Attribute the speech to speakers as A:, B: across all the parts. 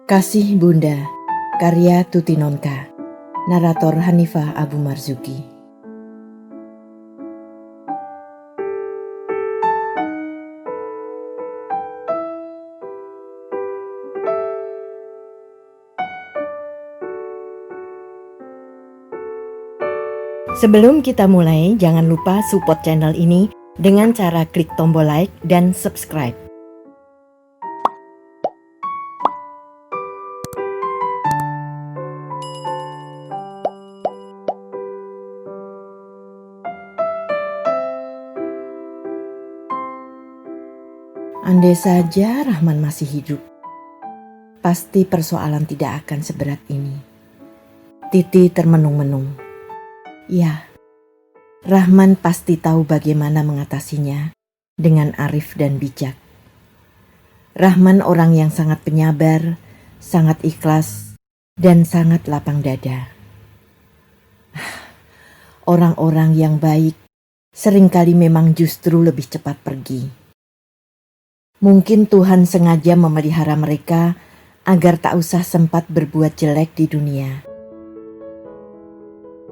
A: Kasih Bunda, karya Tuti Nonka, narator Hanifah Abu Marzuki. Sebelum kita mulai, jangan lupa support channel ini dengan cara klik tombol like dan subscribe. Andai saja Rahman masih hidup, pasti persoalan tidak akan seberat ini. Titi termenung-menung. Ya, Rahman pasti tahu bagaimana mengatasinya dengan arif dan bijak. Rahman orang yang sangat penyabar, sangat ikhlas, dan sangat lapang dada. Orang-orang yang baik seringkali memang justru lebih cepat pergi. Mungkin Tuhan sengaja memelihara mereka agar tak usah sempat berbuat jelek di dunia.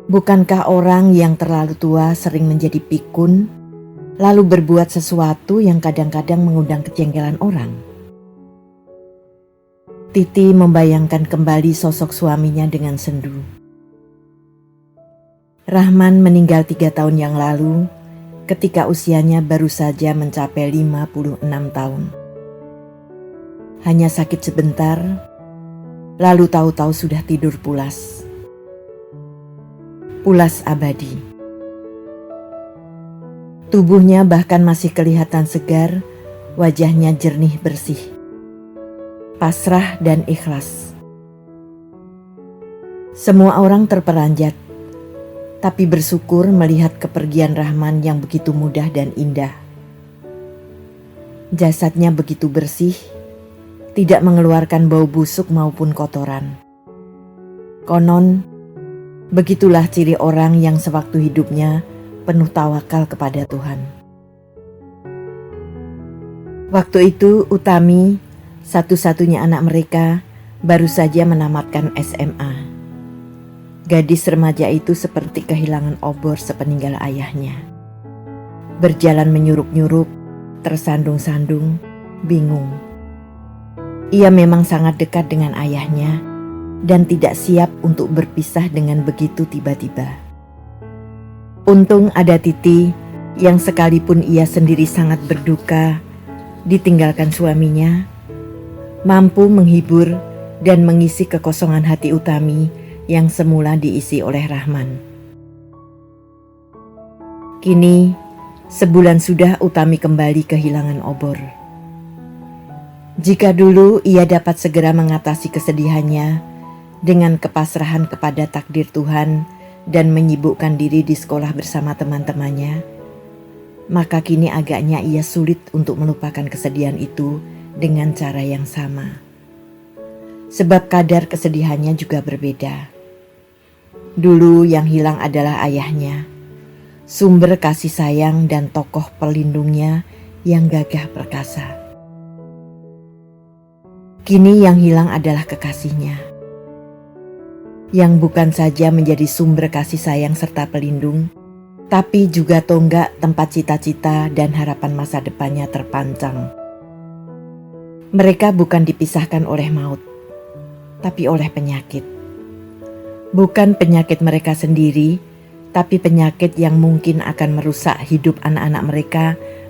A: Bukankah orang yang terlalu tua sering menjadi pikun, lalu berbuat sesuatu yang kadang-kadang mengundang kejengkelan orang? Titi membayangkan kembali sosok suaminya dengan sendu. Rahman meninggal 3 tahun yang lalu, ketika usianya baru saja mencapai 56 tahun. Hanya sakit sebentar, lalu tahu-tahu sudah tidur pulas. Pulas abadi. Tubuhnya bahkan masih kelihatan segar, wajahnya jernih bersih, pasrah dan ikhlas. Semua orang terperanjat, tapi bersyukur melihat kepergian Rahman yang begitu mudah dan indah. Jasadnya begitu bersih, tidak mengeluarkan bau busuk maupun kotoran. Konon, begitulah ciri orang yang sewaktu hidupnya penuh tawakal kepada Tuhan. Waktu itu Utami, satu-satunya anak mereka, baru saja menamatkan SMA. Gadis remaja itu seperti kehilangan obor sepeninggal ayahnya. Berjalan menyuruk-nyuruk, tersandung-sandung, bingung. Ia memang sangat dekat dengan ayahnya dan tidak siap untuk berpisah dengan begitu tiba-tiba. Untung ada Titi yang sekalipun ia sendiri sangat berduka ditinggalkan suaminya, mampu menghibur dan mengisi kekosongan hati Utami yang semula diisi oleh Rahman. Kini, sebulan sudah Utami kembali kehilangan obor. Jika dulu ia dapat segera mengatasi kesedihannya dengan kepasrahan kepada takdir Tuhan dan menyibukkan diri di sekolah bersama teman-temannya, maka kini agaknya ia sulit untuk melupakan kesedihan itu dengan cara yang sama. Sebab kadar kesedihannya juga berbeda. Dulu yang hilang adalah ayahnya, sumber kasih sayang dan tokoh pelindungnya yang gagah perkasa. Kini yang hilang adalah kekasihnya, yang bukan saja menjadi sumber kasih sayang serta pelindung, tapi juga tonggak tempat cita-cita dan harapan masa depannya terpancang. Mereka bukan dipisahkan oleh maut, tapi oleh penyakit. Bukan penyakit mereka sendiri, tapi penyakit yang mungkin akan merusak hidup anak-anak mereka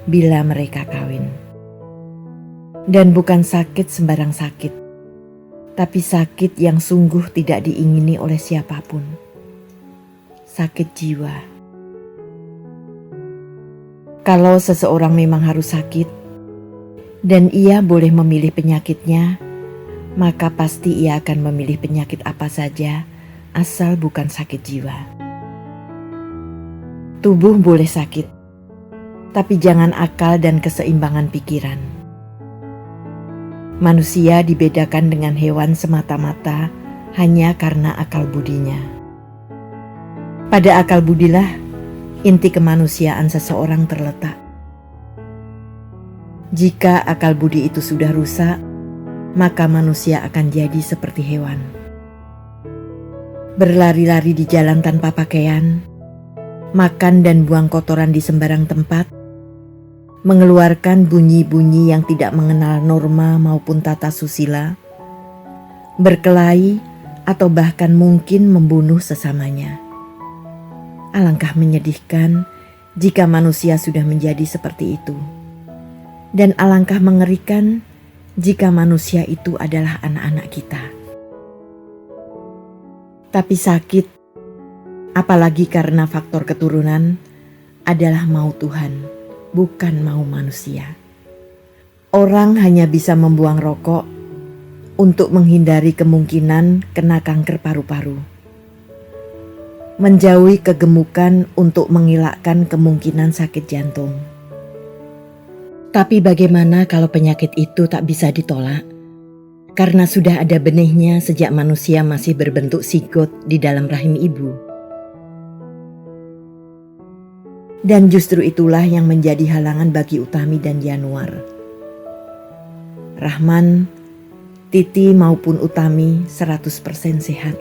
A: bila mereka kawin. Dan bukan sakit sembarang sakit, tapi sakit yang sungguh tidak diingini oleh siapapun. Sakit jiwa. Kalau seseorang memang harus sakit, dan ia boleh memilih penyakitnya, maka pasti ia akan memilih penyakit apa saja, asal bukan sakit jiwa. Tubuh boleh sakit, tapi jangan akal dan keseimbangan pikiran. Manusia dibedakan dengan hewan semata-mata hanya karena akal budinya. Pada akal budilah inti kemanusiaan seseorang terletak. Jika akal budi itu sudah rusak, maka manusia akan jadi seperti hewan. Berlari-lari di jalan tanpa pakaian, makan dan buang kotoran di sembarang tempat, mengeluarkan bunyi-bunyi yang tidak mengenal norma maupun tata susila, berkelahi atau bahkan mungkin membunuh sesamanya. Alangkah menyedihkan jika manusia sudah menjadi seperti itu. Dan alangkah mengerikan jika manusia itu adalah anak-anak kita. Tapi sakit, apalagi karena faktor keturunan, adalah mau Tuhan, bukan mau manusia. Orang hanya bisa membuang rokok untuk menghindari kemungkinan kena kanker paru-paru. Menjauhi kegemukan untuk mengelakkan kemungkinan sakit jantung. Tapi bagaimana kalau penyakit itu tak bisa ditolak? Karena sudah ada benihnya sejak manusia masih berbentuk zigot di dalam rahim ibu. Dan justru itulah yang menjadi halangan bagi Utami dan Yanuar. Rahman, Titi maupun Utami 100% sehat.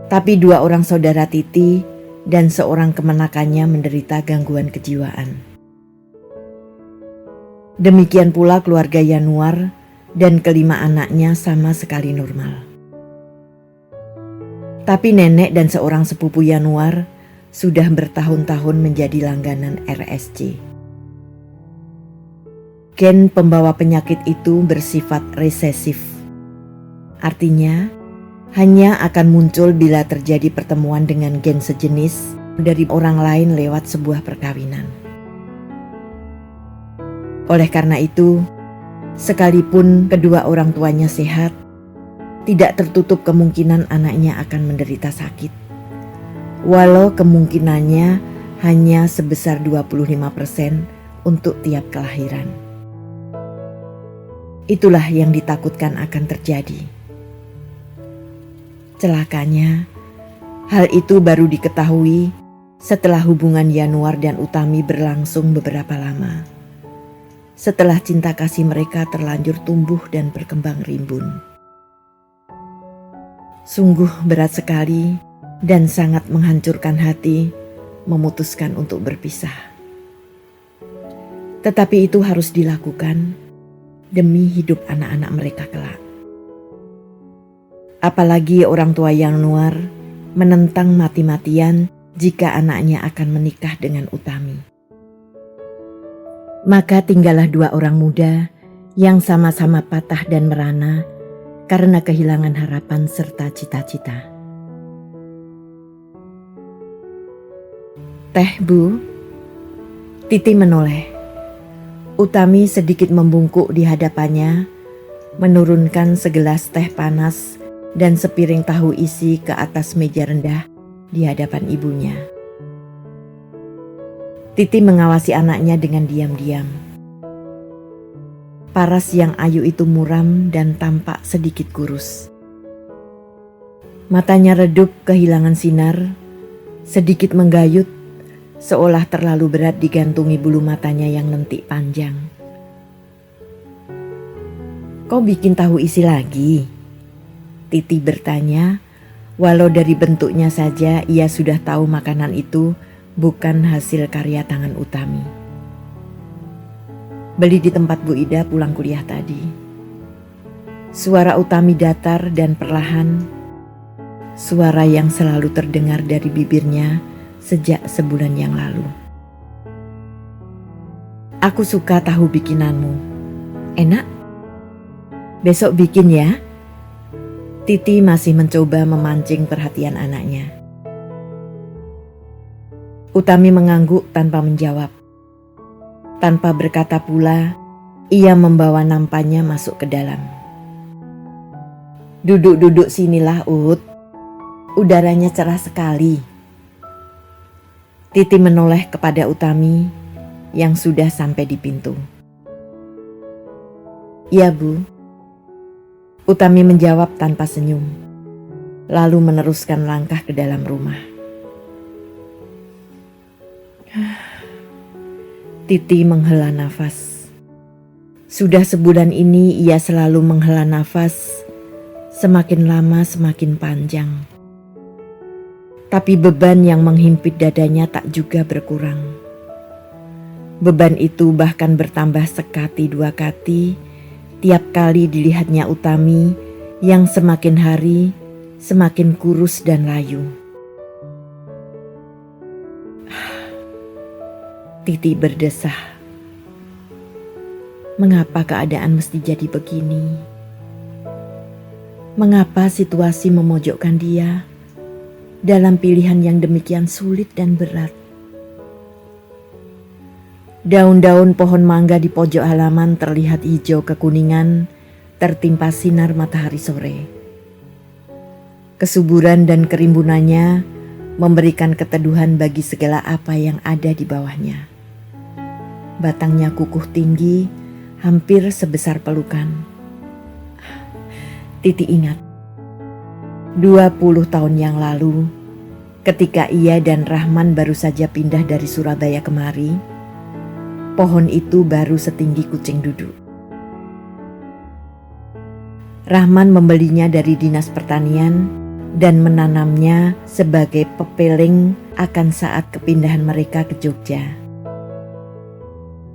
A: Tapi dua orang saudara Titi dan seorang kemenakannya menderita gangguan kejiwaan. Demikian pula keluarga Yanuar dan kelima anaknya sama sekali normal. Tapi nenek dan seorang sepupu Yanuar sudah bertahun-tahun menjadi langganan RSC. Gen pembawa penyakit itu bersifat resesif. Artinya, hanya akan muncul bila terjadi pertemuan dengan gen sejenis dari orang lain lewat sebuah perkawinan. Oleh karena itu, sekalipun kedua orang tuanya sehat, tidak tertutup kemungkinan anaknya akan menderita sakit. Walau kemungkinannya hanya sebesar 25% untuk tiap kelahiran. Itulah yang ditakutkan akan terjadi. Celakanya, hal itu baru diketahui setelah hubungan Yanuar dan Utami berlangsung beberapa lama. Setelah cinta kasih mereka terlanjur tumbuh dan berkembang rimbun. Sungguh berat sekali dan sangat menghancurkan hati memutuskan untuk berpisah. Tetapi itu harus dilakukan demi hidup anak-anak mereka kelak. Apalagi orang tua Yanuar menentang mati-matian jika anaknya akan menikah dengan Utami. Maka tinggallah dua orang muda yang sama-sama patah dan merana karena kehilangan harapan serta cita-cita. "Teh, Bu?" Titi menoleh. Utami sedikit membungkuk di hadapannya, menurunkan segelas teh panas dan sepiring tahu isi ke atas meja rendah di hadapan ibunya. Titi mengawasi anaknya dengan diam-diam. Paras yang ayu itu muram dan tampak sedikit kurus. Matanya redup kehilangan sinar, sedikit menggayut, seolah terlalu berat digantungi bulu matanya yang lentik panjang. "Kau bikin tahu isi lagi?" Titi bertanya, walau dari bentuknya saja ia sudah tahu makanan itu bukan hasil karya tangan Utami. "Beli di tempat Bu Ida pulang kuliah tadi." Suara Utami datar dan perlahan, suara yang selalu terdengar dari bibirnya sejak sebulan yang lalu. "Aku suka tahu bikinanmu. Enak? Besok bikin ya." Titi masih mencoba memancing perhatian anaknya. Utami mengangguk tanpa menjawab. Tanpa berkata pula, ia membawa nampannya masuk ke dalam. "Duduk-duduk sinilah, Ut. Udaranya cerah sekali." Titi menoleh kepada Utami yang sudah sampai di pintu. "Iya, Bu." Utami menjawab tanpa senyum, lalu meneruskan langkah ke dalam rumah. Titi menghela nafas. Sudah sebulan ini ia selalu menghela nafas, semakin lama semakin panjang. Tapi beban yang menghimpit dadanya tak juga berkurang. Beban itu bahkan bertambah sekati dua kati tiap kali dilihatnya Utami yang semakin hari semakin kurus dan layu. Titi berdesah. Mengapa keadaan mesti jadi begini? Mengapa situasi memojokkan dia dalam pilihan yang demikian sulit dan berat? Daun-daun pohon mangga di pojok halaman terlihat hijau kekuningan tertimpa sinar matahari sore. Kesuburan dan kerimbunannya memberikan keteduhan bagi segala apa yang ada di bawahnya. Batangnya kukuh tinggi, hampir sebesar pelukan. Titi ingat 20 tahun yang lalu ketika ia dan Rahman baru saja pindah dari Surabaya kemari, pohon itu baru setinggi kucing duduk. Rahman membelinya dari Dinas Pertanian dan menanamnya sebagai pepeling akan saat kepindahan mereka ke Jogja.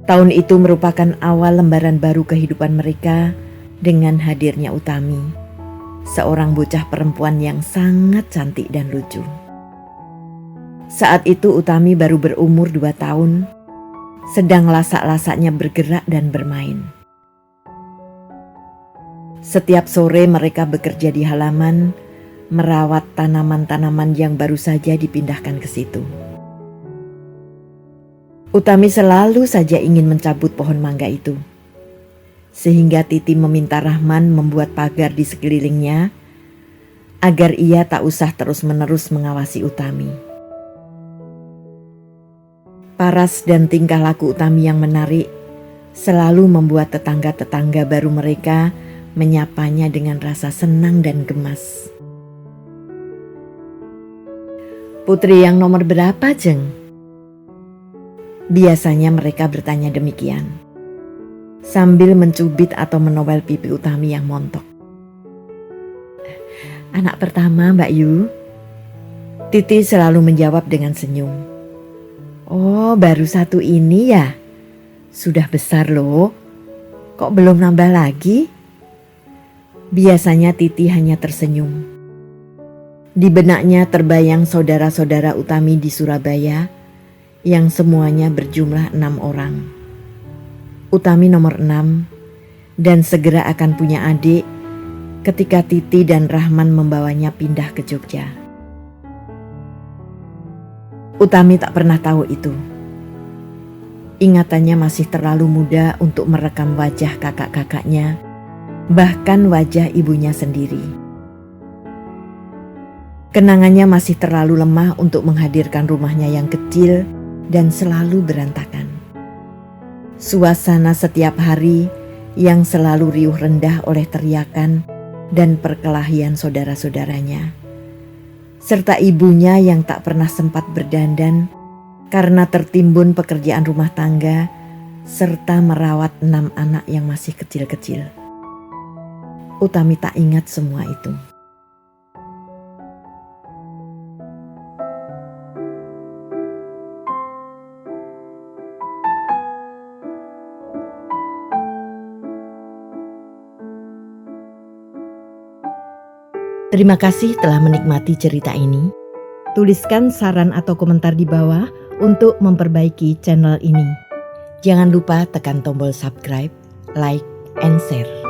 A: Tahun itu merupakan awal lembaran baru kehidupan mereka dengan hadirnya Utami, seorang bocah perempuan yang sangat cantik dan lucu. Saat itu Utami baru berumur 2 tahun, sedang lasak-lasaknya bergerak dan bermain. Setiap sore mereka bekerja di halaman, merawat tanaman-tanaman yang baru saja dipindahkan ke situ. Utami selalu saja ingin mencabut pohon mangga itu, sehingga Titi meminta Rahman membuat pagar di sekelilingnya agar ia tak usah terus-menerus mengawasi Utami. Paras dan tingkah laku Utami yang menarik selalu membuat tetangga-tetangga baru mereka menyapanya dengan rasa senang dan gemas. "Putri yang nomor berapa, Jeng?" Biasanya mereka bertanya demikian, sambil mencubit atau menobel pipi Utami yang montok. "Anak pertama, Mbak Yu." Titi selalu menjawab dengan senyum. "Oh, baru satu ini ya? Sudah besar loh. Kok belum nambah lagi?" Biasanya Titi hanya tersenyum. Di benaknya terbayang saudara-saudara Utami di Surabaya yang semuanya berjumlah 6 orang. Utami nomor 6 dan segera akan punya adik ketika Titi dan Rahman membawanya pindah ke Jogja. Utami tak pernah tahu itu. Ingatannya masih terlalu muda untuk merekam wajah kakak-kakaknya, bahkan wajah ibunya sendiri. Kenangannya masih terlalu lemah untuk menghadirkan rumahnya yang kecil dan selalu berantakan. Suasana setiap hari yang selalu riuh rendah oleh teriakan dan perkelahian saudara-saudaranya, serta ibunya yang tak pernah sempat berdandan karena tertimbun pekerjaan rumah tangga serta merawat 6 anak yang masih kecil-kecil. Utami tak ingat semua itu. Terima kasih telah menikmati cerita ini. Tuliskan saran atau komentar di bawah untuk memperbaiki channel ini. Jangan lupa tekan tombol subscribe, like, and share.